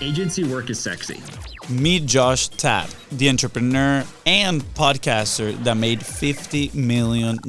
Agency work is sexy. Meet Josh Tapp, the entrepreneur and podcaster that made $50 million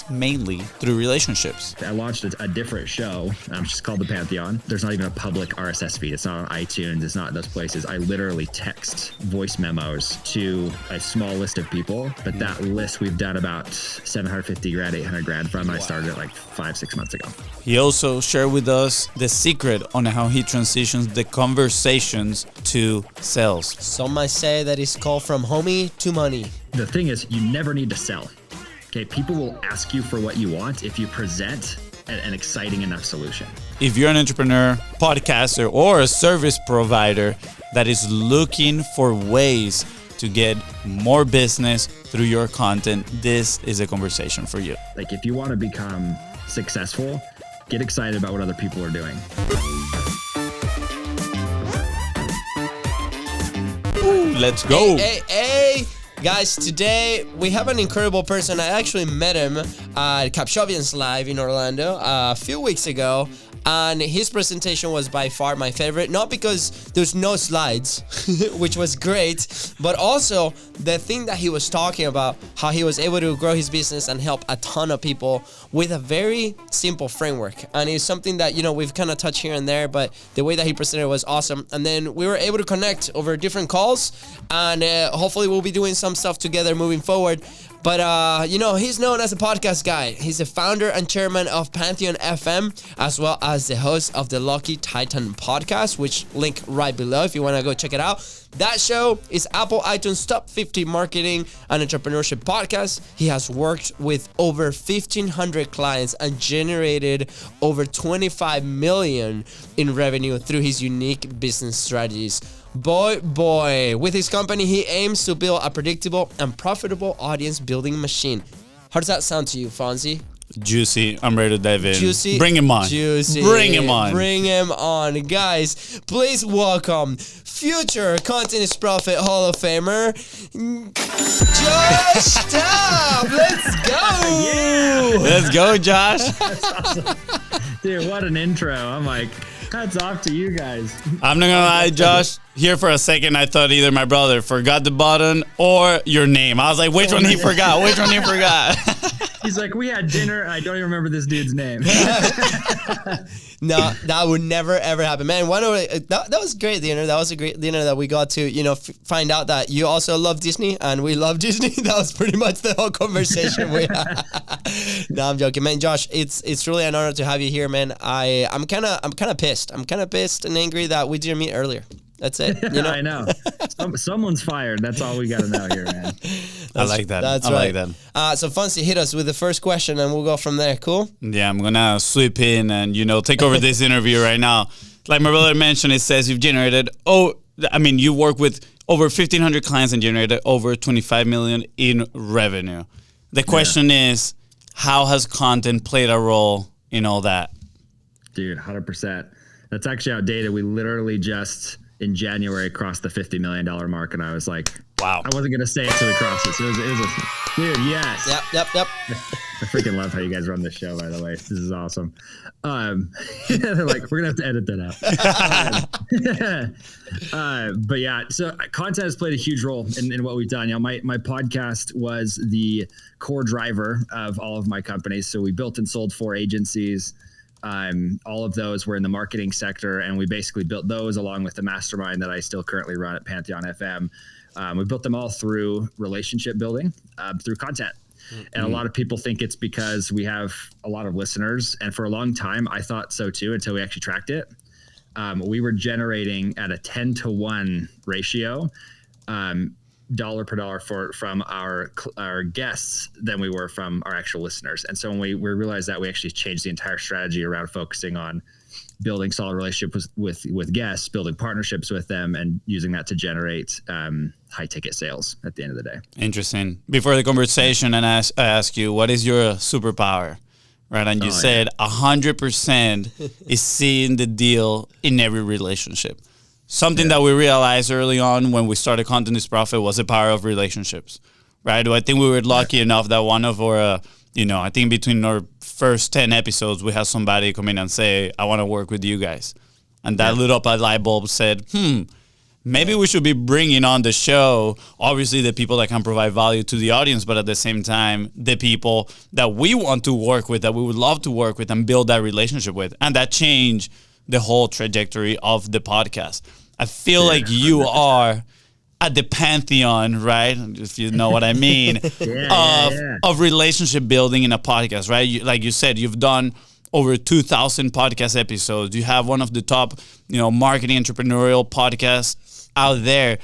mainly through relationships. I launched a different show, which is called the Pantheon. There's not even a public RSS feed. It's not on iTunes. It's not those places. I literally text voice memos to a small list of people, but that list we've done about 750 grand, 800 grand from. I started it like 5-6 months ago. He also shared with us the secret on how he transitions the conversations to sales. Some might say that it's called from homie to money. The thing is, you never need to sell. Okay, people will ask you for what you want if you present an exciting enough solution. If you're an entrepreneur, podcaster, or a service provider that is looking for ways to get more business through your content, this is a conversation for you. Like, if you want to become successful, get excited about what other people are doing. Let's go. Hey. Guys, today we have an incredible person. I actually met him at Capsho Live in Orlando a few weeks ago. And his presentation was by far my favorite, not because there's no slides, which was great, but also the thing that he was talking about, how he was able to grow his business and help a ton of people with a very simple framework. And it's something that, we've kind of touched here and there, but the way that he presented was awesome. And then we were able to connect over different calls, and hopefully we'll be doing some stuff together moving forward. But, he's known as a podcast guy. He's the founder and chairman of Pantheon FM, as well as the host of the Lucky Titan podcast, which link right below if you want to go check it out. That show is Apple iTunes Top 50 Marketing and Entrepreneurship Podcast. He has worked with over 1,500 clients and generated over 25 million in revenue through his unique business strategies. Boy, with his company, he aims to build a predictable and profitable audience building machine. How does that sound to you, Fonzie? Juicy. I'm ready to dive in. Juicy. Bring him on. Juicy. Bring him on. Bring him on. Guys, please welcome future Content is Profit Hall of Famer, Josh Tapp. Let's go. Yeah. Let's go, Josh. Awesome. Dude, what an intro. I'm like, hats off to you guys. I'm not gonna lie, Josh. Here for a second, I thought either my brother forgot the button or your name. I was like, which one he forgot? Which one he forgot? He's like, we had dinner, and I don't even remember this dude's name. No, that would never, ever happen. Man, that was great dinner. That was a great dinner that we got to, find out that you also love Disney, and we love Disney. That was pretty much the whole conversation we had. No, I'm joking, man. Josh, it's really an honor to have you here, man. I'm kind of pissed. I'm kind of pissed and angry that we didn't meet earlier. That's it. I know. Someone's fired. That's all we got to know here, man. I like that. That's I right. like that. So Fonzie, hit us with the first question, and we'll go from there. Cool? Yeah, I'm going to sweep in and, take over this interview right now. Like my brother mentioned, it says you've generated, you work with over 1,500 clients and generated over 25 million in revenue. The question is, how has content played a role in all that? Dude, 100%. That's actually outdated. We literally just in January crossed the $50 million mark, and I was like, wow. I wasn't going to say it till we crossed it. So it was dude, yes. Yep. I freaking love how you guys run this show, by the way. This is awesome. They're like, we're going to have to edit that out. But yeah, so content has played a huge role in what we've done. My podcast was the core driver of all of my companies. So we built and sold 4 agencies. All of those were in the marketing sector, and we basically built those along with the mastermind that I still currently run at Pantheon FM. We built them all through relationship building, through content. Mm-hmm. And a lot of people think it's because we have a lot of listeners. And for a long time, I thought so too, until we actually tracked it. We were generating at a 10-to-1 ratio, dollar per dollar from our guests than we were from our actual listeners. And so when we realized that, we actually changed the entire strategy around focusing on building solid relationships with guests, building partnerships with them, and using that to generate high ticket sales at the end of the day. Interesting. Before the conversation, and I ask you, what is your superpower? Right, and you said 100% is seeing the deal in every relationship. Something that we realized early on when we started Content is Profit was the power of relationships, right? I think we were lucky enough that one of our, I think between our first 10 episodes, we had somebody come in and say, I want to work with you guys. And that lit up a light bulb, said, maybe we should be bringing on the show, obviously, the people that can provide value to the audience, but at the same time, the people that we want to work with, that we would love to work with and build that relationship with. And that changed the whole trajectory of the podcast. I feel like you are at the Pantheon, right? If you know what I mean, of relationship building in a podcast, right? Like you said, you've done over 2,000 podcast episodes. You have one of the top, marketing entrepreneurial podcasts out there.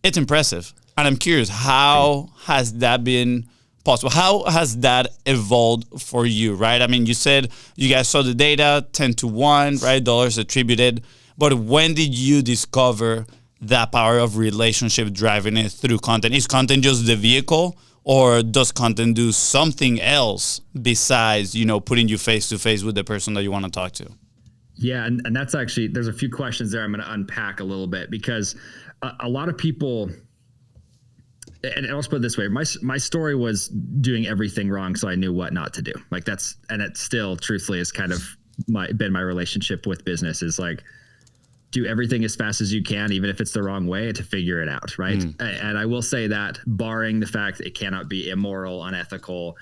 It's impressive. And I'm curious, how has that been possible? How has that evolved for you, right? I mean, you said you guys saw the data, 10-1, right? Dollars attributed. But when did you discover that power of relationship driving it through content? Is content just the vehicle, or does content do something else besides, putting you face to face with the person that you want to talk to? Yeah. And that's actually, there's a few questions there I'm going to unpack a little bit, because a lot of people, and I'll put it this way, my story was doing everything wrong, so I knew what not to do. Like and it still truthfully is kind of been my relationship with business, is like, do everything as fast as you can, even if it's the wrong way, to figure it out, right? And I will say that, barring the fact that it cannot be immoral, unethical,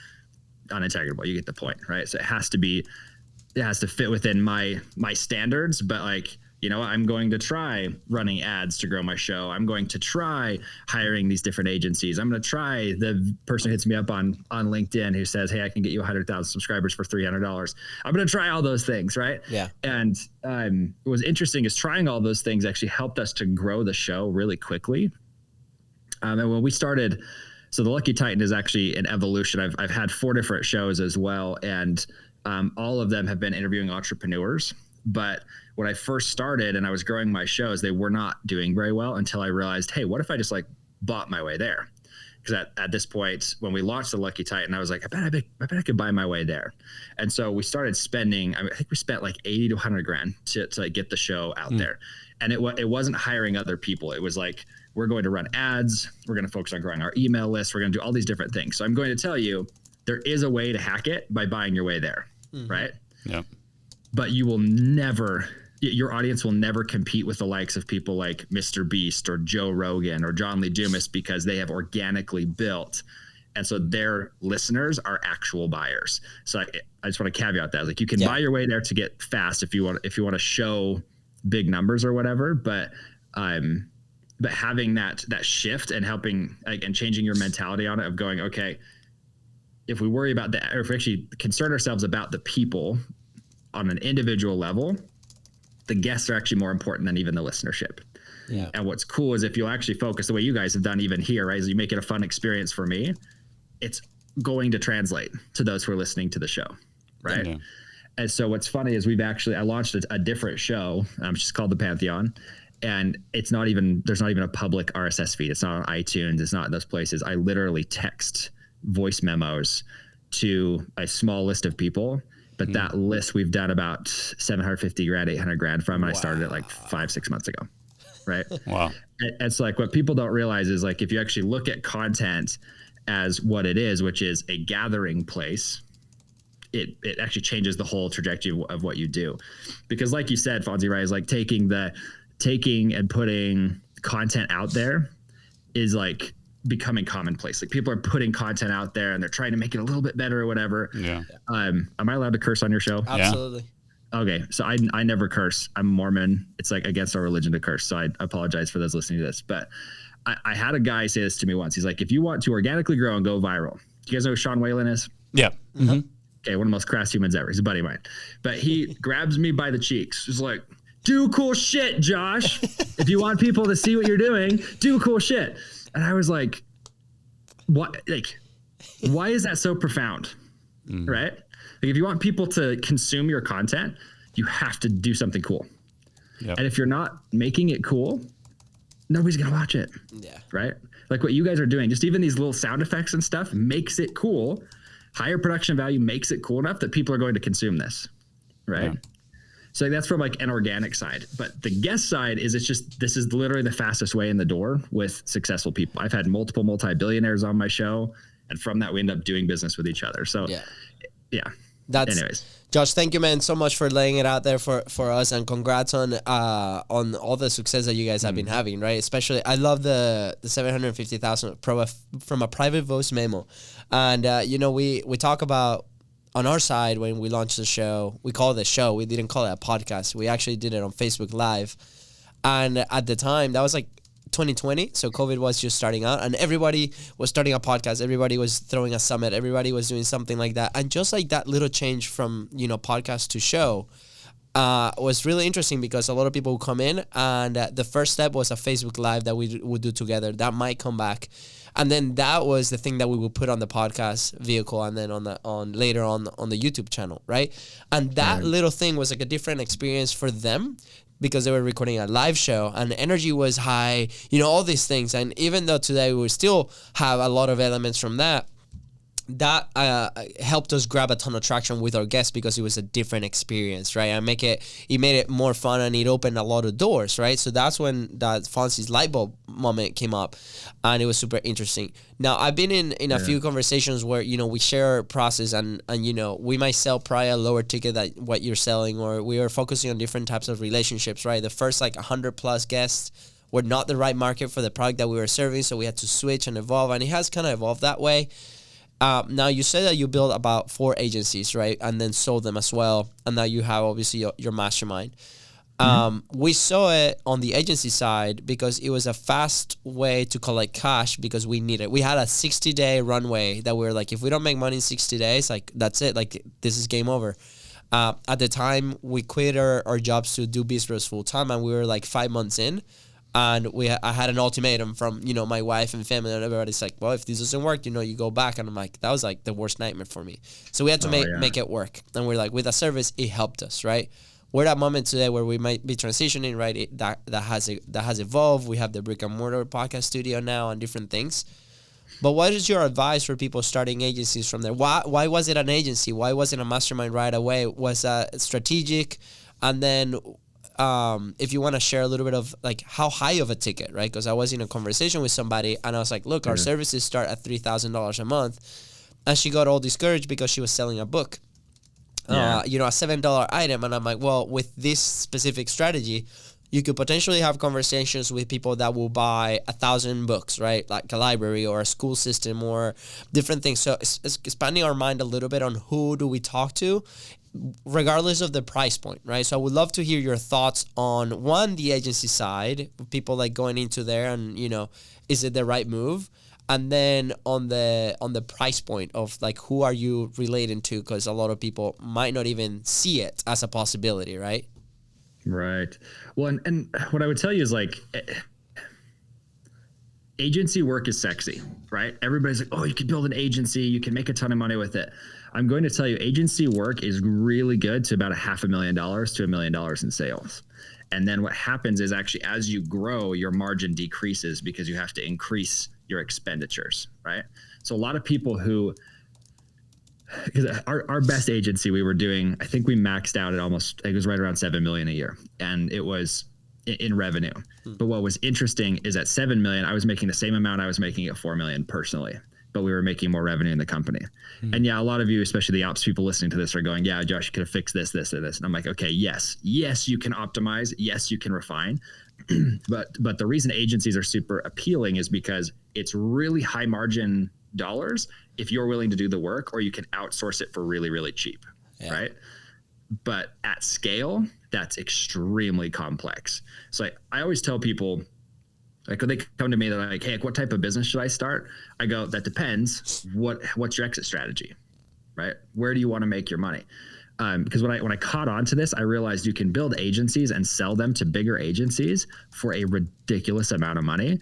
unintegrable, you get the point, right? So it has to fit within my standards, but like, I'm going to try running ads to grow my show. I'm going to try hiring these different agencies. I'm going to try the person who hits me up on LinkedIn who says, hey, I can get you 100,000 subscribers for $300. I'm going to try all those things, right? Yeah. And what was interesting is trying all those things actually helped us to grow the show really quickly. And when we started, so the Lucky Titan is actually an evolution. I've had 4 different shows as well, and all of them have been interviewing entrepreneurs. But when I first started and I was growing my shows, they were not doing very well until I realized, hey, what if I just like bought my way there? Because at this point, when we launched the Lucky Titan, I was like, I bet I could buy my way there. And so we started spending, I think we spent like 80 to 100 grand to like get the show out there. And it wasn't hiring other people. It was like, we're going to run ads. We're going to focus on growing our email list. We're going to do all these different things. So I'm going to tell you, there is a way to hack it by buying your way there, right? Yeah. But your audience will never compete with the likes of people like Mr. Beast or Joe Rogan or John Lee Dumas, because they have organically built. And so their listeners are actual buyers. So I just want to caveat that. Like, you can buy your way there to get fast if you want to show big numbers or whatever. But having that shift and helping and changing your mentality on it, of going, okay, if we worry about that, or if we actually concern ourselves about the people on an individual level, the guests are actually more important than even the listenership. Yeah. And what's cool is if you'll actually focus the way you guys have done even here, right? As you make it a fun experience for me, it's going to translate to those who are listening to the show. Right. Yeah. And so what's funny is I launched a different show, which is called the Pantheon. And there's not even a public RSS feed. It's not on iTunes. It's not in those places. I literally text voice memos to a small list of people. But that list we've done about 750 grand, 800 grand from, and I started it like 5-6 months ago. Right. Wow. It's like, what people don't realize is, like, if you actually look at content as what it is, which is a gathering place, it actually changes the whole trajectory of what you do. Because like you said, Fonzie, right, is like taking and putting content out there is like becoming commonplace. Like, people are putting content out there and they're trying to make it a little bit better or whatever. Yeah. Am I allowed to curse on your show? Absolutely. Okay. So I never curse. I'm Mormon. It's like against our religion to curse. So I apologize for those listening to this, but I had a guy say this to me once. He's like, if you want to organically grow and go viral, do you guys know who Sean Whalen is? Yeah. Mm-hmm. Okay. One of the most crass humans ever. He's a buddy of mine, but he grabs me by the cheeks. He's like, do cool shit, Josh. If you want people to see what you're doing, do cool shit. And I was like, what? Like, why is that so profound? Right? Like, if you want people to consume your content, you have to do something cool. Yep. And if you're not making it cool, nobody's going to watch it. Yeah. Right? Like what you guys are doing, just even these little sound effects and stuff makes it cool. Higher production value makes it cool enough that people are going to consume this. Right? Yeah. So that's from like an organic side, but the guest side is this is literally the fastest way in the door with successful people. I've had multiple multi-billionaires on my show, and from that we end up doing business with each other. So yeah. That's anyways. Josh, thank you, man, so much for laying it out there for us, and congrats on all the success that you guys have been having, right? Especially, I love the 750,000 from a private voice memo, and we talk about on our side when we launched the show, we call it a show. We didn't call it a podcast. We actually did it on Facebook Live, and at the time that was like 2020, so COVID was just starting out, and everybody was starting a podcast, everybody was throwing a summit, everybody was doing something like that, and just like that little change from podcast to show was really interesting, because a lot of people would come in, and the first step was a Facebook Live that we would do together. That might come back, and then that was the thing that we would put on the podcast vehicle, and then later on the YouTube channel, right? And that little thing was like a different experience for them, because they were recording a live show and the energy was high, all these things. And even though today we still have a lot of elements from that helped us grab a ton of traction with our guests, because it was a different experience, right? And it made it more fun, and it opened a lot of doors, right? So that's when that Fonzie's light bulb moment came up, and it was super interesting. Now, I've been in a few conversations where, we share our process, and we might sell probably a lower ticket than what you're selling, or we are focusing on different types of relationships, right? The first 100 plus guests were not the right market for the product that we were serving, so we had to switch and evolve, and it has kind of evolved that way. Now, you said that you built about 4 agencies, right? And then sold them as well. And now you have, obviously, your mastermind. We saw it on the agency side because it was a fast way to collect cash, because we needed it. We had a 60-day runway that we were like, if we don't make money in 60 days, that's it. This is game over. At the time, we quit our jobs to do business full-time, and we were 5 months in. And I had an ultimatum from, my wife and family, and everybody's like, well, if this doesn't work, you go back. And I'm like, that was the worst nightmare for me. So we had to make it work. And we're like, with a service, it helped us, right? We're at a moment today where we might be transitioning, right? That has evolved. We have the brick and mortar podcast studio now and different things. But what is your advice for people starting agencies from there? Why was it an agency? Why wasn't a mastermind right away? Was strategic? And then if you want to share a little bit of how high of a ticket, right? Because I was in a conversation with somebody, and I was like, look, our services start at $3,000 a month. And she got all discouraged because she was selling a book, a $7 item. And I'm like, well, with this specific strategy, you could potentially have conversations with people that will buy 1,000 books, right? Like a library or a school system or different things. So it's expanding our mind a little bit on who do we talk to, regardless of the price point, right? So I would love to hear your thoughts on, one, the agency side, people going into there, and is it the right move? And then on the price point of who are you relating to, because a lot of people might not even see it as a possibility, right? Right. Well, and what I would tell you is agency work is sexy, right? Everybody's like, oh, you can build an agency, you can make a ton of money with it. I'm going to tell you, agency work is really good to about $500,000 to $1 million in sales. And then what happens is, actually, as you grow, your margin decreases because you have to increase your expenditures, right? So a lot of people because our best agency we were doing, I think we maxed out at it was right around 7 million a year, and it was in revenue. But what was interesting is at 7 million, I was making the same amount I was making at 4 million personally, but we were making more revenue in the company. And a lot of you, especially the ops people listening to this, are going, yeah, Josh, you could have fixed this, this, or this. And I'm like, okay, yes, you can optimize. Yes, you can refine. but the reason agencies are super appealing is because it's really high margin dollars if you're willing to do the work, or you can outsource it for really, really cheap, right? But at scale, that's extremely complex. So I always tell people, when they come to me, they're like, hey, what type of business should I start? I go, that depends. What's your exit strategy, right? Where do you want to make your money? Because when I caught on to this, I realized you can build agencies and sell them to bigger agencies for a ridiculous amount of money,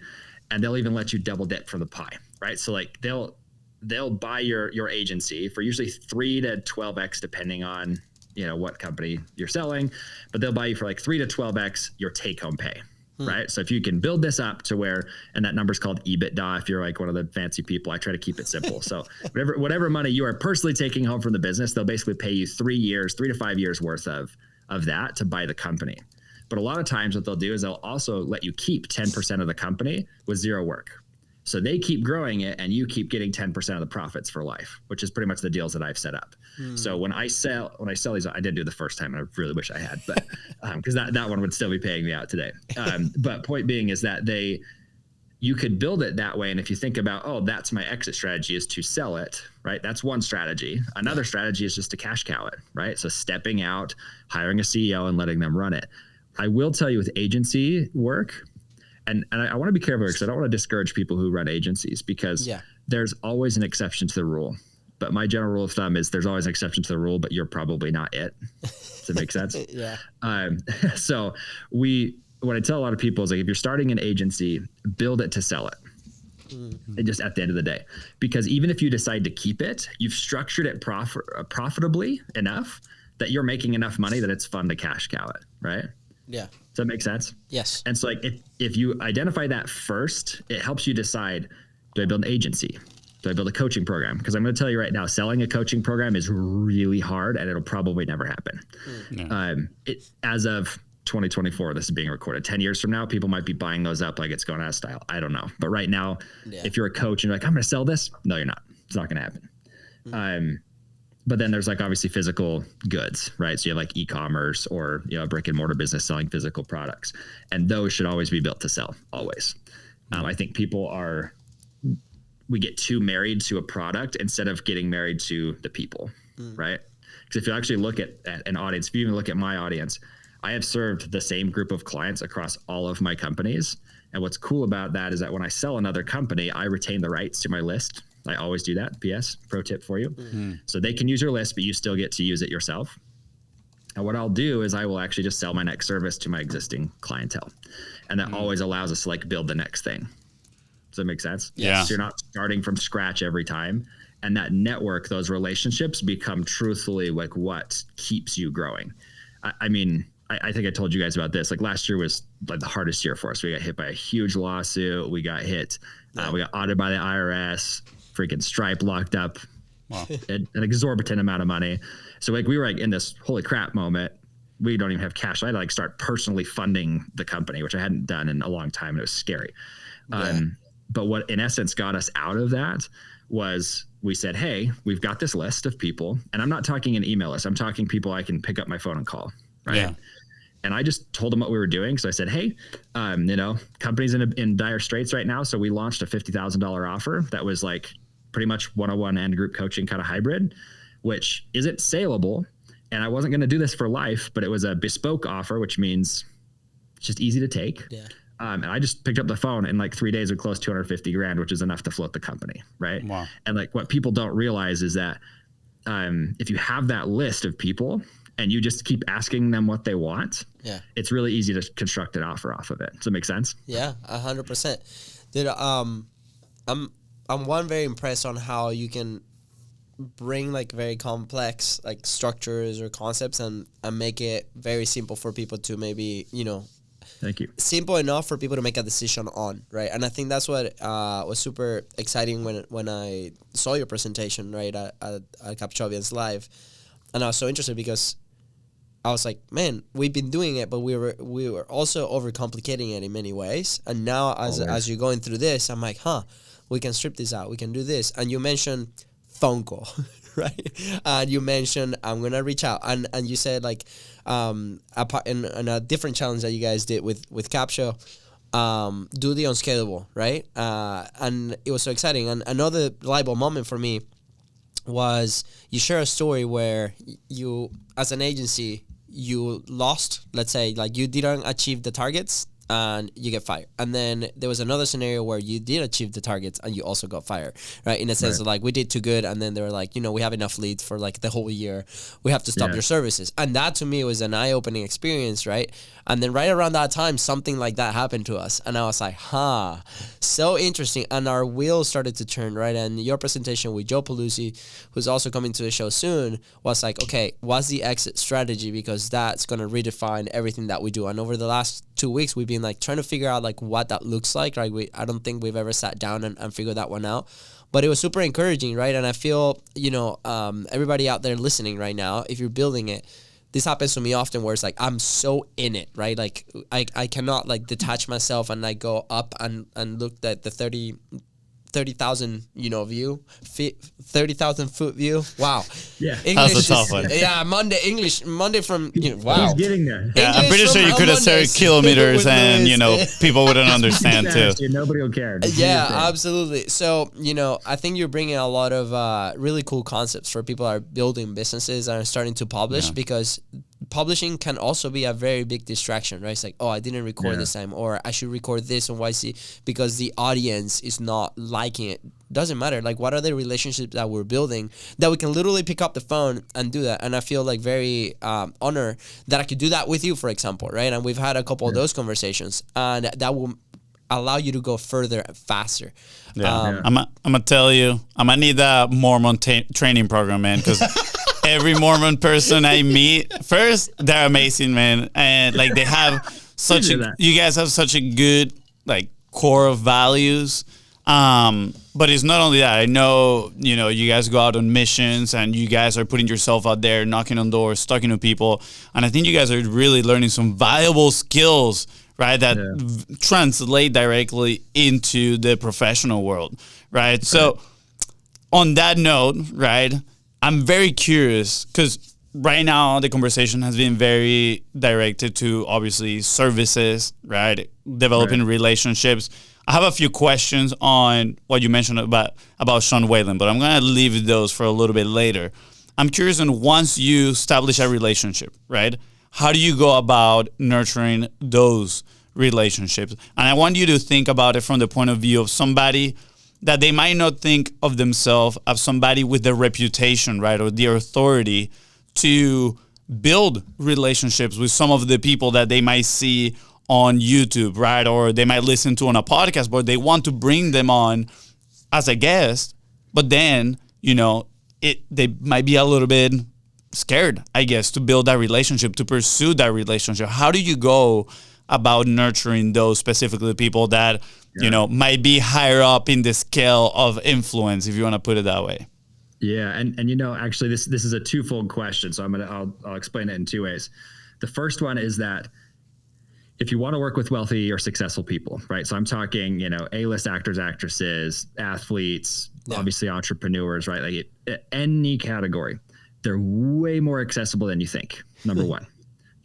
and they'll even let you double dip for the pie, right? So they'll buy your agency for usually 3 to 12x, depending on what company you're selling, but they'll buy you for 3 to 12x your take home pay. Right. So if you can build this up to where, and that number's called EBITDA, if you're one of the fancy people, I try to keep it simple. So whatever money you are personally taking home from the business, they'll basically pay you 3 to 5 years worth of that to buy the company. But a lot of times what they'll do is they'll also let you keep 10% of the company with zero work. So they keep growing it and you keep getting 10% of the profits for life, which is pretty much the deals that I've set up. So when I sell these, I did do the first time and I really wish I had, but because that one would still be paying me out today. But point being is that you could build it that way. And if you think about, oh, that's my exit strategy is to sell it, right? That's one strategy. Another strategy is just to cash cow it, right? So stepping out, hiring a CEO and letting them run it. I will tell you with agency work, and I want to be careful because I don't want to discourage people who run agencies because there's always an exception to the rule. But my general rule of thumb is there's always an exception to the rule, but you're probably not it. Does that make sense? Yeah. So what I tell a lot of people is like, if you're starting an agency, build it to sell it. And just at the end of the day, because even if you decide to keep it, you've structured it profitably enough that you're making enough money that it's fun to cash cow it. Right. Yeah. Does that make sense? Yes. And so like, if you identify that first, it helps you decide, do I build an agency? Do I build a coaching program? Because I'm going to tell you right now, selling a coaching program is really hard and it'll probably never happen. As of 2024, this is being recorded. 10 years from now, people might be buying those up like it's going out of style. I don't know. But right now, if you're a coach and you're like, I'm going to sell this. No, you're not. It's not going to happen. But then there's like obviously physical goods, right? So you have like e-commerce or, a brick and mortar business selling physical products. And those should always be built to sell, always. I think we get too married to a product instead of getting married to the people, right? Because if you actually look at an audience, if you even look at my audience, I have served the same group of clients across all of my companies. And what's cool about that is that when I sell another company, I retain the rights to my list. I always do that. PS, pro tip for you. So they can use your list, but you still get to use it yourself. And what I'll do is I will actually just sell my next service to my existing clientele. And that always allows us to like build the next thing. Does that make sense? Yeah. So you're not starting from scratch every time. And that network, those relationships become truthfully like what keeps you growing. I mean, I think I told you guys about this. Like last year was like the hardest year for us. We got hit by a huge lawsuit. We got hit. We got audited by the IRS. Freaking Stripe locked up an exorbitant amount of money. So like we were like in this holy crap moment. We don't even have cash. I had to like start personally funding the company, which I hadn't done in a long time. And it was scary. But what in essence got us out of that was we said, hey, we've got this list of people. And I'm not talking an email list. I'm talking people I can pick up my phone and call. Right. Yeah. And I just told them what we were doing. So I said, hey, company's in dire straits right now. So we launched a $50,000 offer that was like pretty much one-on-one and group coaching kind of hybrid, which isn't saleable. And I wasn't going to do this for life, but it was a bespoke offer, which means it's just easy to take. Yeah. And I just picked up the phone in like 3 days, we closed $250,000, which is enough to float the company. Right. Wow. And like what people don't realize is that if you have that list of people and you just keep asking them what they want, it's really easy to construct an offer off of it. Does it make sense? Yeah, 100%. Dude, I'm very impressed on how you can bring like very complex like structures or concepts and make it very simple for people to maybe, thank you. Simple enough for people to make a decision on, right? And I think that's what was super exciting when I saw your presentation, right, at Capsho Live. And I was so interested because I was like, man, we've been doing it, but we were also overcomplicating it in many ways. And now as you're going through this, I'm like, we can strip this out. We can do this. And you mentioned phone call, right? And you mentioned I'm gonna reach out. And you said like in a different challenge that you guys did with Capsho, do the unscalable, right? And it was so exciting. And another reliable moment for me was you share a story where you, as an agency, you lost, let's say, like you didn't achieve the targets and you get fired. And then there was another scenario where you did achieve the targets and you also got fired, right? In a sense of like, we did too good. And then they were like, we have enough leads for like the whole year. We have to stop your services. And that to me was an eye-opening experience, right? And then right around that time, something like that happened to us. And I was like, so interesting. And our wheels started to turn, right? And your presentation with Joe Pelusi, who's also coming to the show soon, was like, okay, what's the exit strategy? Because that's going to redefine everything that we do. And over the last 2 weeks, we've been like trying to figure out like what that looks like, right? I don't think we've ever sat down and figured that one out. But it was super encouraging, right? And I feel, everybody out there listening right now, if you're building it, this happens to me often where it's like, I'm so in it, right? Like I cannot like detach myself and like go up and look at the 30 30,000, view, 30,000 foot view. Wow. Yeah. English That's a tough one. Yeah, Monday from, wow. He's getting there. Yeah, I'm English pretty sure from you could have said Mondays kilometers with and, Luis. people wouldn't understand too. Fast, dude, nobody will care. Just do your Yeah, thing. absolutely. So, I think you're bringing a lot of really cool concepts for people that are building businesses and are starting to publish, because publishing can also be a very big distraction, right? It's like, oh, I didn't record this time, or I should record this on YC because the audience is not liking it. Doesn't matter. Like, what are the relationships that we're building that we can literally pick up the phone and do that? And I feel like very honored that I could do that with you, for example, right? And we've had a couple of those conversations, and that will allow you to go further faster. I'm gonna tell you, I'm gonna need that Mormon training program, man, because every Mormon person I meet, first, they're amazing, man, and like they have you guys have such a good like core of values. But it's not only that. I know, you guys go out on missions and you guys are putting yourself out there, knocking on doors, talking to people, and I think you guys are really learning some valuable skills, right, that translate directly into the professional world, right? So on that note, right, I'm very curious because right now the conversation has been very directed to obviously services, right, developing relationships. I have a few questions on what you mentioned about Sean Whalen, but I'm going to leave those for a little bit later. I'm curious, and once you establish a relationship, right, how do you go about nurturing those relationships? And I want you to think about it from the point of view of somebody that they might not think of themselves as somebody with the reputation, right, or the authority to build relationships with some of the people that they might see on YouTube, right, or they might listen to on a podcast, but they want to bring them on as a guest, but then, they might be a little bit scared, I guess, to build that relationship, to pursue that relationship. How do you go about nurturing those specifically people that, might be higher up in the scale of influence, if you want to put it that way? Yeah. And actually this is a twofold question. So I'll explain it in two ways. The first one is that if you want to work with wealthy or successful people, right? So I'm talking, A-list actors, actresses, athletes, obviously entrepreneurs, right? Like any category, they're way more accessible than you think. Number one.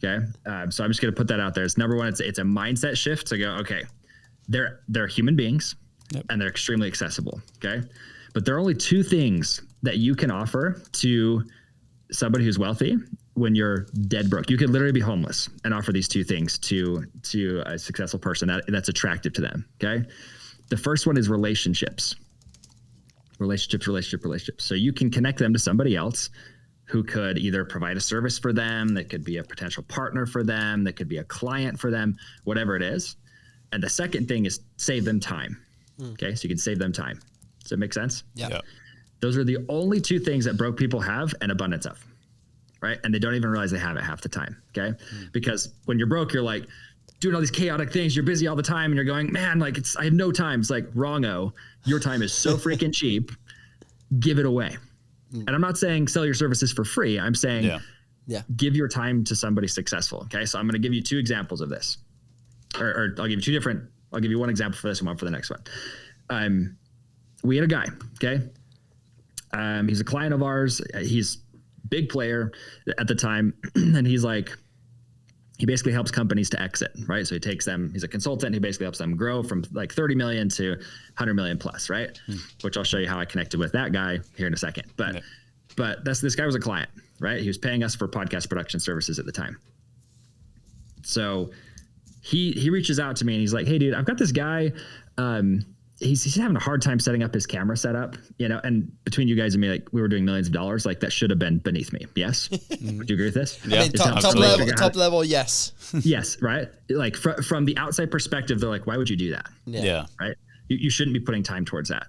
Okay. So I'm just going to put that out there. It's number one. It's a mindset shift to go, okay, they're human beings and they're extremely accessible. Okay. But there are only two things that you can offer to somebody who's wealthy when you're dead broke. You could literally be homeless and offer these two things to a successful person that's attractive to them. Okay. The first one is relationships. So you can connect them to somebody else who could either provide a service for them, that could be a potential partner for them, that could be a client for them, whatever it is. And the second thing is save them time. Okay. So you can save them time. Does that make sense? Yeah. Those are the only two things that broke people have an abundance of. Right. And they don't even realize they have it half the time. Okay. Because when you're broke, you're like doing all these chaotic things. You're busy all the time and you're going, man, like I have no time. It's like wrong-o. Your time is so freaking cheap. Give it away. And I'm not saying sell your services for free. I'm saying give your time to somebody successful. Okay. So I'm going to give you two examples of this, or I'll give you one example for this and one for the next one. We had a guy. Okay. He's a client of ours. He's big player at the time. And he's like, he basically helps companies to exit, right? So he takes them, he's a consultant. He basically helps them grow from like 30 million to 100 million plus, right? Which I'll show you how I connected with that guy here in a second. But this guy was a client, right? He was paying us for podcast production services at the time. So he reaches out to me and he's like, hey dude, I've got this guy, he's having a hard time setting up his camera setup, and between you guys and me, like we were doing millions of dollars, like that should have been beneath me. Yes. Do you agree with this? Yeah. I mean, top level. Yes. Yes. Right. Like from the outside perspective, they're like, why would you do that? Yeah. Right. You shouldn't be putting time towards that.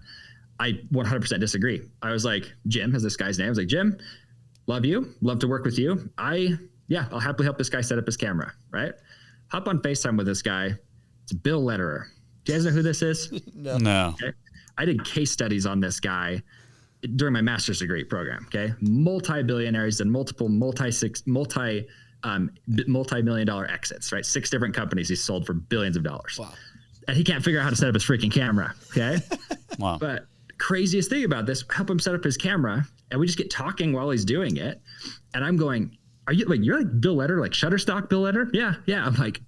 I 100% disagree. I was like, Jim is this guy's name. I was like, Jim, love you. Love to work with you. I'll happily help this guy set up his camera. Right. Hop on FaceTime with this guy. It's Bill Lederer. Do you guys know who this is? No. Okay. I did case studies on this guy during my master's degree program. Okay. Multi-billionaires and multiple multi-million dollar exits, right? 6 different companies he sold for billions of dollars. Wow. And he can't figure out how to set up his freaking camera. Okay. Wow. But craziest thing about this, help him set up his camera, and we just get talking while he's doing it. And I'm going, you're like Bill Letter, like Shutterstock Bill Letter? Yeah. I'm like,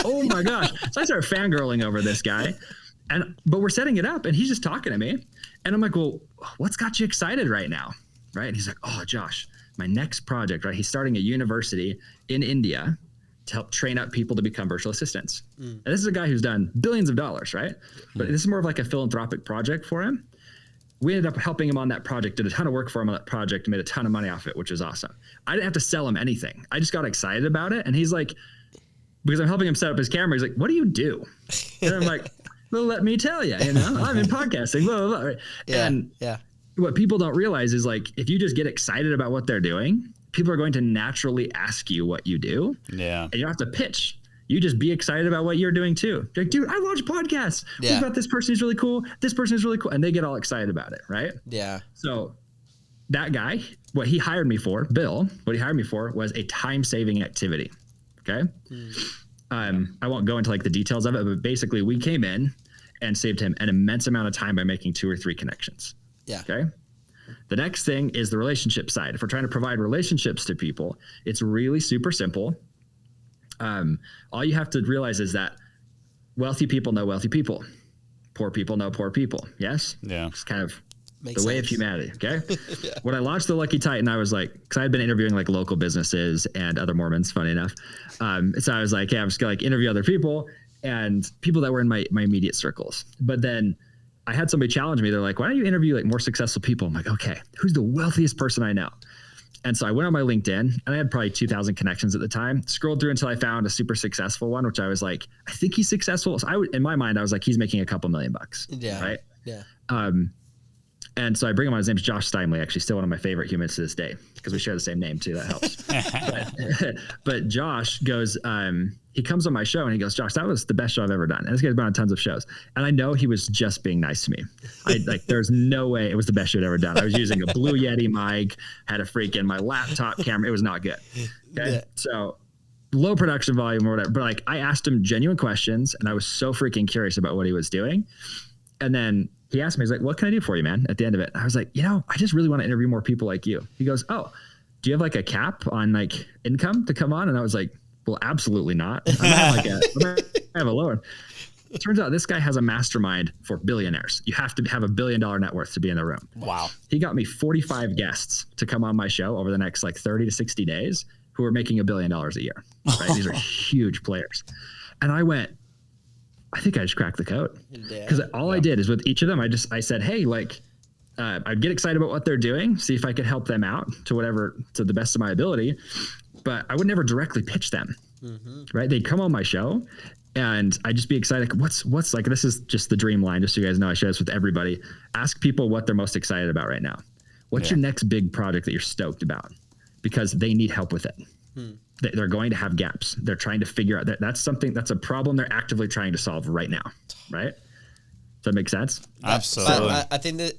oh my gosh. So I start fangirling over this guy. But we're setting it up and he's just talking to me. And I'm like, well, what's got you excited right now? Right. And he's like, oh, Josh, my next project, right? He's starting a university in India to help train up people to become virtual assistants. And this is a guy who's done billions of dollars, right? But this is more of like a philanthropic project for him. We ended up helping him on that project, did a ton of work for him on that project, made a ton of money off it, which is awesome. I didn't have to sell him anything. I just got excited about it. And he's like, because I'm helping him set up his camera, he's like, what do you do? And I'm like, well, let me tell you, I'm in podcasting, blah, blah, blah. Right? And what people don't realize is like, if you just get excited about what they're doing, people are going to naturally ask you what you do. Yeah. And you don't have to pitch. You just be excited about what you're doing too. Like, dude, I launched podcasts. What about this person is really cool. This person is really cool. And they get all excited about it. Right. Yeah. So that guy, what he hired me for, Bill, what he hired me for was a time-saving activity. Okay. I won't go into like the details of it, but basically we came in and saved him an immense amount of time by making 2 or 3 connections. Yeah. Okay. The next thing is the relationship side. If we're trying to provide relationships to people, it's really super simple. All you have to realize is that wealthy people know wealthy people. Poor people know poor people. Yes? Yeah. It's kind of makes the way sense. Of humanity. Okay. When I launched the Lucky Titan, I was like, because I had been interviewing like local businesses and other Mormons, funny enough. So I was like, I'm just gonna like interview other people and people that were in my immediate circles. But then I had somebody challenge me. They're like, why don't you interview like more successful people? I'm like, okay, who's the wealthiest person I know? And so I went on my LinkedIn and I had probably 2,000 connections at the time, scrolled through until I found a super successful one, which I was like, I think he's successful. So in my mind, I was like, he's making a couple $1 million. Yeah. Right. Yeah. And so I bring him on. His name's Josh Tapp, actually still one of my favorite humans to this day because we share the same name too. That helps. but Josh goes, he comes on my show and he goes, Josh, that was the best show I've ever done. And this guy's been on tons of shows. And I know he was just being nice to me. There's no way it was the best show I'd ever done. I was using a Blue Yeti mic, had a freaking my laptop camera. It was not good. Okay. Yeah. So low production volume or whatever. But like I asked him genuine questions and I was so freaking curious about what he was doing. And then he asked me, he's like, what can I do for you, man? At the end of it, I was like, I just really want to interview more people like you. He goes, oh, do you have like a cap on like income to come on? And I was like, well, absolutely not. I have a lower. It turns out this guy has a mastermind for billionaires. You have to have $1 billion net worth to be in the room. Wow. He got me 45 guests to come on my show over the next like 30 to 60 days who are making $1 billion a year. Right? These are huge players. And I went, I think I just cracked the code because I did is with each of them. I said, hey, like, I'd get excited about what they're doing, see if I could help them out to the best of my ability, but I would never directly pitch them. Mm-hmm. Right. They'd come on my show and I'd just be excited. What's like, this is just the dream line. Just so you guys know, I share this with everybody. Ask people what they're most excited about right now. What's your next big project that you're stoked about? Because they need help with it. They're going to have gaps. They're trying to figure out that's a problem they're actively trying to solve right now. Right. Does that make sense? Absolutely. I think that,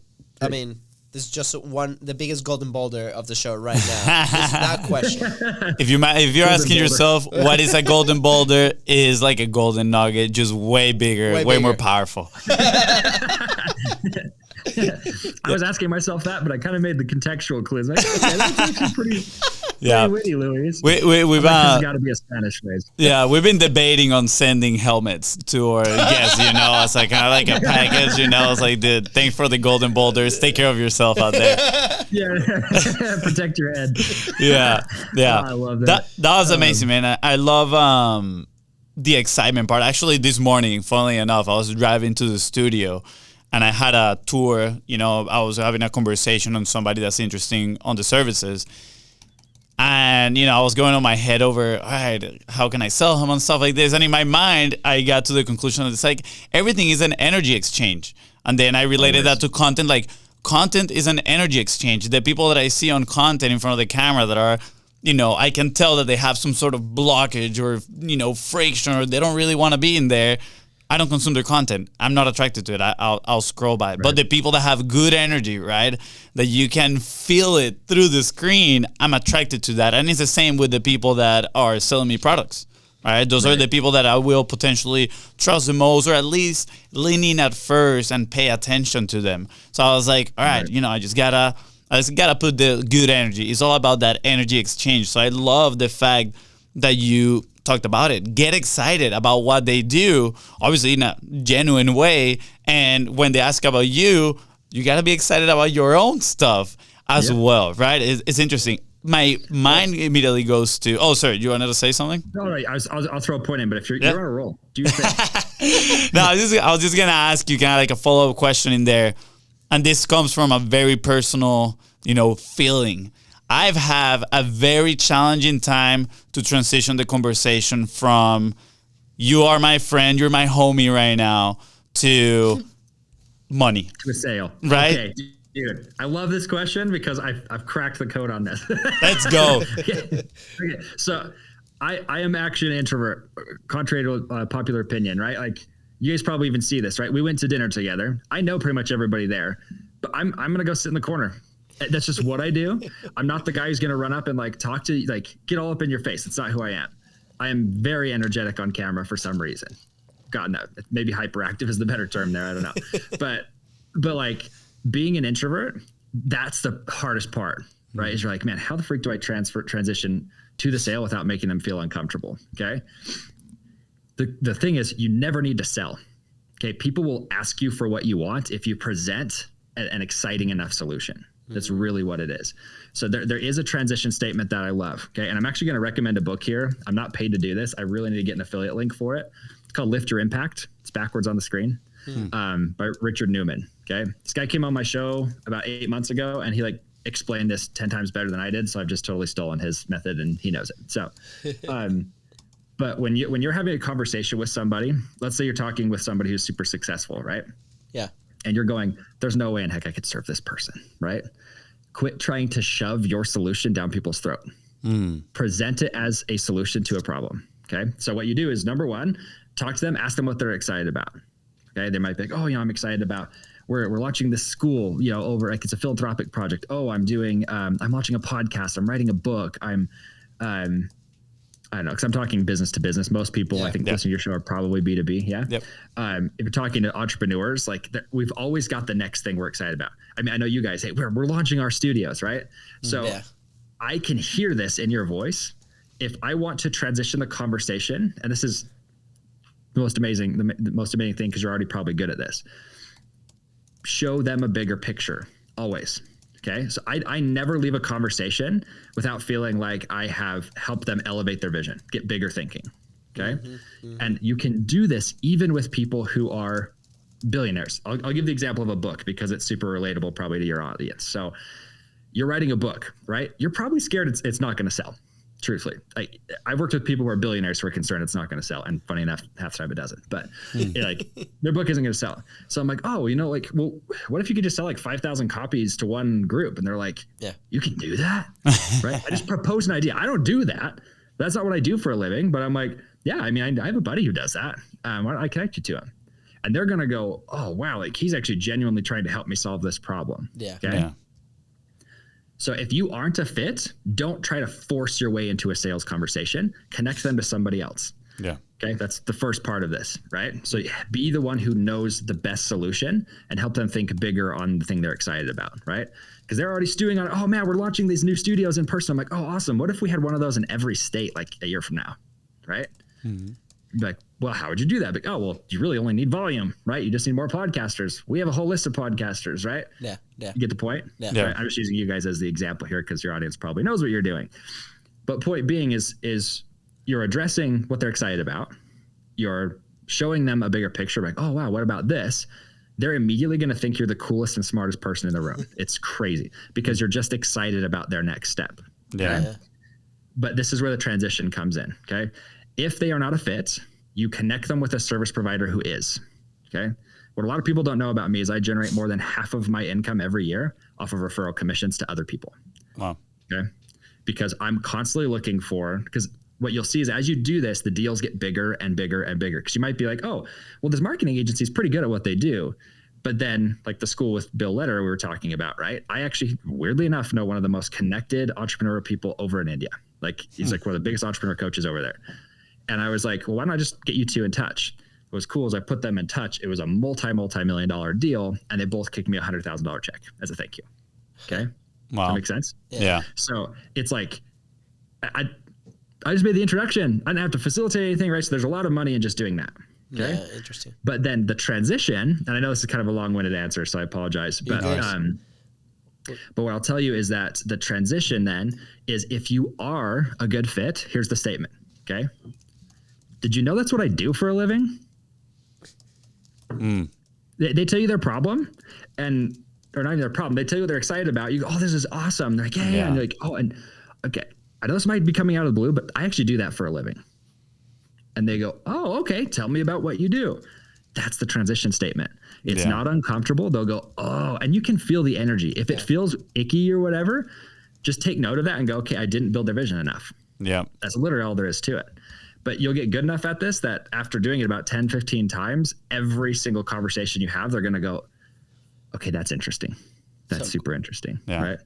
this is just the biggest golden boulder of the show right now. It's that question. If you're asking yourself what is a golden boulder, is like a golden nugget, just way bigger, way more powerful. I was asking myself that, but I kind of made the contextual clues. Like, okay, that's actually pretty witty, Luis. We've got to be a Spanish phrase. Yeah, we've been debating on sending helmets to our guests. It's like kind of like a package. It's like, dude, thanks for the golden boulders. Take care of yourself out there. Yeah, protect your head. Yeah. I love that. That was amazing, man. I love the excitement part. Actually, this morning, funnily enough, I was driving to the studio. And I had a tour, I was having a conversation on somebody that's interesting on the services. And, I was going on my head over, all right, how can I sell him and stuff like this? And in my mind, I got to the conclusion that it's like everything is an energy exchange. And then I related that to content. Like content is an energy exchange. The people that I see on content in front of the camera that are, I can tell that they have some sort of blockage or, friction or they don't really want to be in there. I don't consume their content. I'm not attracted to it. I'll scroll by it. Right. But the people that have good energy, right, that you can feel it through the screen, I'm attracted to that. And it's the same with the people that are selling me products, right? Those are the people that I will potentially trust the most, or at least lean in at first and pay attention to them. So I was like, all right, I just gotta put the good energy. It's all about that energy exchange. So I love the fact that you talked about it. Get excited about what they do, obviously in a genuine way. And when they ask about you, you got to be excited about your own stuff as well, right? It's interesting. My mind immediately goes to, sorry, you wanted to say something? No, I'll throw a point in, but if you're on a roll, do you think? No, I was just going to ask you kind of like a follow-up question in there. And this comes from a very personal, feeling. I've had a very challenging time to transition the conversation from you are my friend, you're my homie right now, to money. To a sale. Right? Okay, dude, I love this question because I've cracked the code on this. Let's go. Okay. So I am actually an introvert, contrary to popular opinion, right? Like you guys probably even see this, right? We went to dinner together. I know pretty much everybody there, but I'm going to go sit in the corner. That's just what I do. I'm not the guy who's going to run up and like talk to you, like get all up in your face. It's not who I am. I am very energetic on camera for some reason. God, no, maybe hyperactive is the better term there. I don't know. but like being an introvert, that's the hardest part, right? Is you're like, man, how the freak do I transition to the sale without making them feel uncomfortable? Okay. The thing is you never need to sell. Okay. People will ask you for what you want if you present an exciting enough solution. That's really what it is. So there is a transition statement that I love. Okay. And I'm actually going to recommend a book here. I'm not paid to do this. I really need to get an affiliate link for it. It's called Lift Your Impact. It's backwards on the screen. By Richard Newman. Okay. This guy came on my show about 8 months ago and he like explained this 10 times better than I did. So I've just totally stolen his method and he knows it. So, but when you're having a conversation with somebody, let's say you're talking with somebody who's super successful, right? Yeah. And you're going, there's no way in heck I could serve this person, right? Quit trying to shove your solution down people's throat. Present it as a solution to a problem. Okay. So what you do is number one, talk to them, ask them what they're excited about. Okay. They might be like, I'm excited about, we're launching this school, over like it's a philanthropic project. I'm doing, I'm launching a podcast. I'm writing a book. I don't know, because I'm talking business to business. Most people, I think, listening to your show are probably B2B. Yeah. Yep. If you're talking to entrepreneurs, like we've always got the next thing we're excited about. I mean, I know you guys, hey, we're launching our studios, right? So I can hear this in your voice. If I want to transition the conversation, and this is the most amazing thing, because you're already probably good at this. Show them a bigger picture, always. Okay. So I never leave a conversation without feeling like I have helped them elevate their vision, get bigger thinking. Okay. And you can do this even with people who are billionaires. I'll give the example of a book because it's super relatable probably to your audience. So you're writing a book, right? You're probably scared it's not going to sell. Truthfully, I've worked with people who are billionaires who are concerned it's not going to sell. And funny enough, half the time it doesn't, but like their book isn't going to sell. So I'm like, well, what if you could just sell like 5,000 copies to one group? And they're like, you can do that. Right. I just proposed an idea. I don't do that. That's not what I do for a living, but I'm like, I have a buddy who does that. Why don't I connect you to him? And they're going to go, oh, wow. Like he's actually genuinely trying to help me solve this problem. Yeah. Okay. Yeah. So if you aren't a fit, don't try to force your way into a sales conversation. Connect them to somebody else. Yeah. Okay. That's the first part of this, right? So be the one who knows the best solution and help them think bigger on the thing they're excited about, right? Because they're already stewing on, oh man, we're launching these new studios in person. I'm like, oh, awesome. What if we had one of those in every state like a year from now, right? Like, well, how would you do that? Like, oh, well, you really only need volume, right? You just need more podcasters. We have a whole list of podcasters, right? Yeah. You get the point? Yeah. Right? I'm just using you guys as the example here because your audience probably knows what you're doing. But point being is you're addressing what they're excited about. You're showing them a bigger picture, like, oh, wow, what about this? They're immediately going to think you're the coolest and smartest person in the room. It's crazy because you're just excited about their next step. Yeah. Okay? But this is where the transition comes in, okay? If they are not a fit, you connect them with a service provider who is, okay? What a lot of people don't know about me is I generate more than half of my income every year off of referral commissions to other people. Wow. Okay? Because I'm constantly looking for, because what you'll see is as you do this, the deals get bigger and bigger and bigger. Because you might be like, oh, well, this marketing agency is pretty good at what they do. But then like the school with Bill Letter we were talking about, right? I actually, weirdly enough, know one of the most connected entrepreneurial people over in India. Like he's like one of the biggest entrepreneur coaches over there. And I was like, well, why don't I just get you two in touch? What was cool is I put them in touch. It was a multi-million dollar deal, and they both kicked me $100,000 check as a thank you. Okay. Wow. That makes sense. Yeah. So it's like, I just made the introduction. I didn't have to facilitate anything, right? So there's a lot of money in just doing that. Okay. Yeah, interesting. But then the transition, and I know this is kind of a long-winded answer, so I apologize. But what I'll tell you is that the transition then is, if you are a good fit, here's the statement. Okay. Did you know that's what I do for a living? They tell you their problem, or not even their problem. They tell you what they're excited about. You go, oh, this is awesome. They're like, yeah. And you're like, oh, and okay, I know this might be coming out of the blue, but I actually do that for a living. And they go, oh, okay, tell me about what you do. That's the transition statement. It's not uncomfortable. They'll go, oh, and you can feel the energy. If it feels icky or whatever, just take note of that and go, okay, I didn't build their vision enough. Yeah. That's literally all there is to it. But you'll get good enough at this that after doing it about 10, 15 times, every single conversation you have, they're going to go, okay, that's interesting. That's super interesting. Yeah. Right.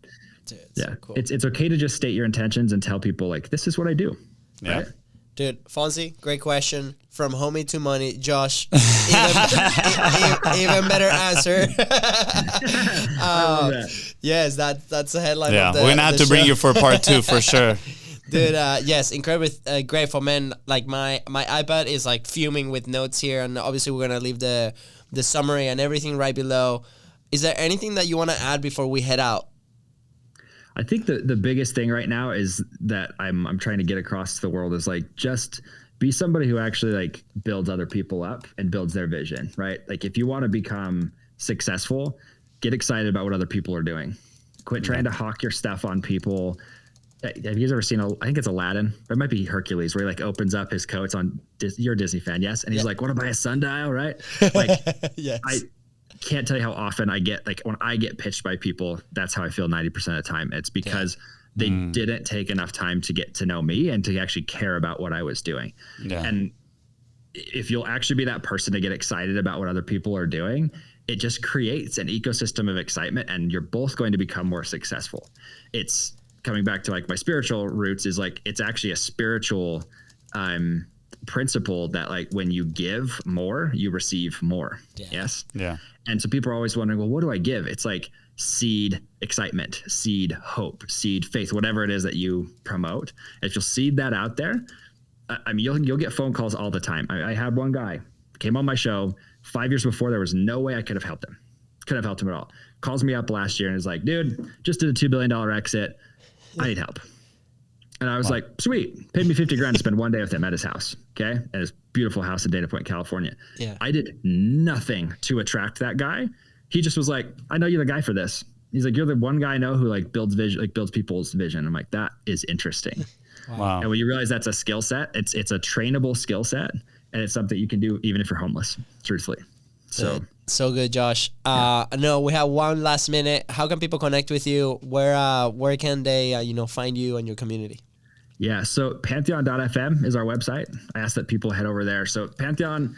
Dude, so cool. It's okay to just state your intentions and tell people, like, this is what I do. Yeah. Right? Dude, Fonzie, great question. From homie to money, Josh, even better answer. Yes, that's the headline. Yeah, of the, we're gonna have to bring you for part 2 for sure. Dude, yes, incredibly grateful, man. Like my iPad is like fuming with notes here, and obviously we're gonna leave the summary and everything right below. Is there anything that you want to add before we head out? I think the biggest thing right now is that I'm trying to get across to the world is, like, just be somebody who actually, like, builds other people up and builds their vision, right? Like, if you want to become successful, get excited about what other people are doing. Quit trying to hawk your stuff on people. Have you guys ever seen, I think it's Aladdin, or it might be Hercules, where he, like, opens up his coats on, you're a Disney fan, yes? And he's like, want to buy a sundial, right? Like, yes. I can't tell you how often I get, like, when I get pitched by people, that's how I feel 90% of the time. It's because they didn't take enough time to get to know me and to actually care about what I was doing. Yeah. And if you'll actually be that person to get excited about what other people are doing, it just creates an ecosystem of excitement, and you're both going to become more successful. It's coming back to, like, my spiritual roots is, like, it's actually a spiritual principle that, like, when you give more, you receive more. Yeah. Yes. Yeah. And so people are always wondering, well, what do I give? It's like seed excitement, seed hope, seed faith, whatever it is that you promote. If you'll seed that out there, I mean, you'll get phone calls all the time. I had one guy came on my show 5 years before. There was no way I could have helped him. Couldn't have helped him at all. Calls me up last year and is like, dude, just did a $2 billion exit. I need help. And I was like, sweet, paid me $50,000 to spend one day with him at his house. Okay. At his beautiful house in Dana Point, California. Yeah. I did nothing to attract that guy. He just was like, I know you're the guy for this. He's like, you're the one guy I know who, like, builds vision, like, builds people's vision. I'm like, that is interesting. Wow. And when you realize that's a skill set, it's a trainable skill set, and it's something you can do even if you're homeless, truthfully. So good, Josh. No, we have one last minute. How can people connect with you? Where can they, find you and your community? Yeah, so Pantheon.fm is our website. I ask that people head over there. So Pantheon,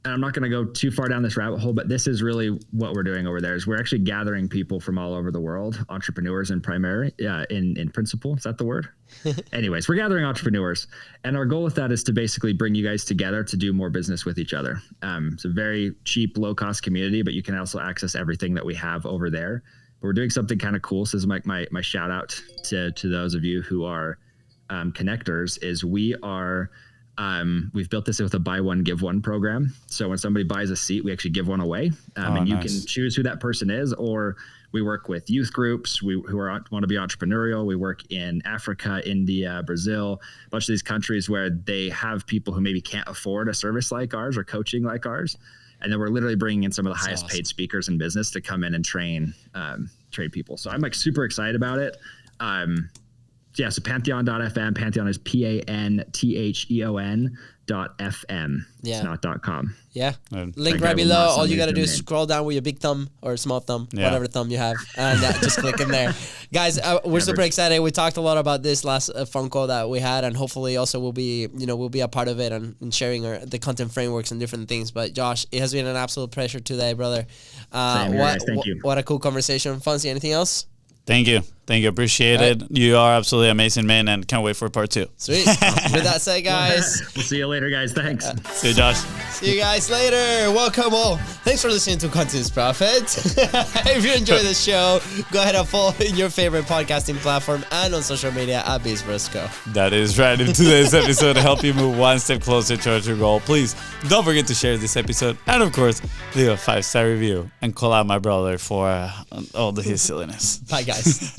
and I'm not going to go too far down this rabbit hole, but this is really what we're doing over there. Is we're actually gathering people from all over the world, entrepreneurs in principle. Is that the word? Anyways, we're gathering entrepreneurs, and our goal with that is to basically bring you guys together to do more business with each other. It's a very cheap, low-cost community, but you can also access everything that we have over there. But we're doing something kind of cool. So this is my shout out to those of you who are connectors. Is we've built this with a buy one, give one program. So when somebody buys a seat, we actually give one away. And you can choose who that person is, or we work with youth groups who want to be entrepreneurial. We work in Africa, India, Brazil, a bunch of these countries where they have people who maybe can't afford a service like ours or coaching like ours. And then we're literally bringing in some of the highest paid speakers in business to come in and train people. So I'm, like, super excited about it. So Pantheon.fm. Pantheon is PANTHEON.FM. Yeah. It's not .com. Yeah. Link right below. All you got to do is scroll down with your big thumb or small thumb, whatever thumb you have, and just click in there. Guys, we're super excited. We talked a lot about this last phone call that we had, and hopefully also we'll be a part of it and sharing the content frameworks and different things. But Josh, it has been an absolute pleasure today, brother. Same here, guys. Thank you. What a cool conversation. Fonzie, anything else? Thank you. Appreciate it. You are absolutely amazing, man, and can't wait for part 2. Sweet. With that said, guys. We'll see you later, guys. Thanks. See you, Josh. See you guys later. Welcome all. Thanks for listening to Content's Profit. If you enjoyed this show, go ahead and follow your favorite podcasting platform and on social media at BeastBrosco. That is right. In today's episode to help you move one step closer towards your goal, please don't forget to share this episode. And of course, leave a 5-star review and call out my brother for all his silliness. Bye, guys.